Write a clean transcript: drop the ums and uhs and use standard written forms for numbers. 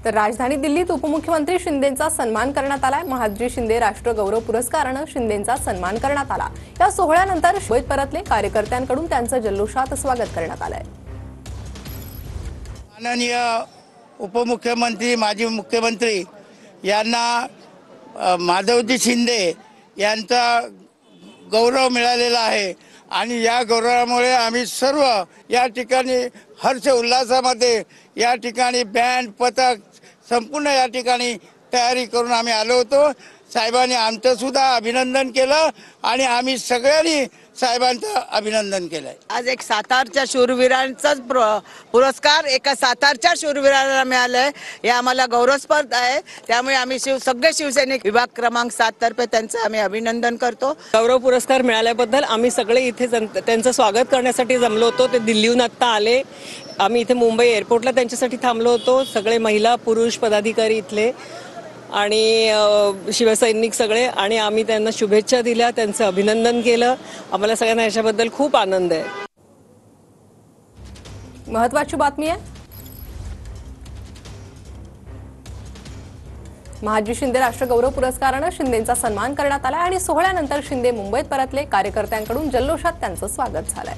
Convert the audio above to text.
तर राजधानी दिल्लीत उपमुख्यमंत्री शिंदेंचा सन्मान करण्यात आलाय। महादजी शिंदे राष्ट्र गौरव पुरस्काराने शिंदेंचा सन्मान करण्यात आला। या सोहळ्यानंतर मुंबईत परतले कार्यकर्त्यांकडून त्यांचं जल्लोषात स्वागत करण्यात आलंय। माननीय उपमुख्यमंत्री माजी मुख्यमंत्री यांना माधवजी शिंदे यांचा गौरव मिळालेला आहे आणि या गौरवामुळे आम्ही सर्व या ठिकाणी हर्ष उल्हासामध्ये या ठिकाणी बँड पथक संपूर्ण या ठिकाणी तयारी करून आम्ही आलो होतो। साहेबांनी आमचं सुद्धा अभिनंदन केलं आणि आम्ही सगळ्यांनी साहेबांचं अभिनंदन केलंय। आज एक सातारच्या शूरवीरांचा पुरस्कार एका सातारच्या शूरवीराला मिळालाय, हे आम्हाला गौरवस्पद आहे। त्यामुळे आम्ही सगळे शिवसैनिक विभाग क्रमांक 7 तर्फे त्यांचं आम्ही अभिनंदन करतो। गौरव पुरस्कार मिळाल्याबद्दल आम्ही सगळे इथे त्यांचं स्वागत करण्यासाठी जमलो होतो। ते दिल्लीहून आत्ता आले। आम्ही इथे मुंबई एअरपोर्टला त्यांच्यासाठी थांबलो होतो। सगळे महिला पुरुष पदाधिकारी इथले आणि शिवसैनिक सगळे, आणि आम्ही त्यांना शुभेच्छा दिल्या, त्यांचं अभिनंदन केलं। आम्हाला सगळ्यांना याच्याबद्दल खूप आनंद आहे। महत्त्वाची बातमी आहे, महादजी शिंदे राष्ट्र गौरव पुरस्काराने शिंदेंचा सन्मान करण्यात आला आणि सोहळ्यानंतर शिंदे मुंबईत परतले। कार्यकर्त्यांकडून जल्लोषात त्यांचं स्वागत झालंय।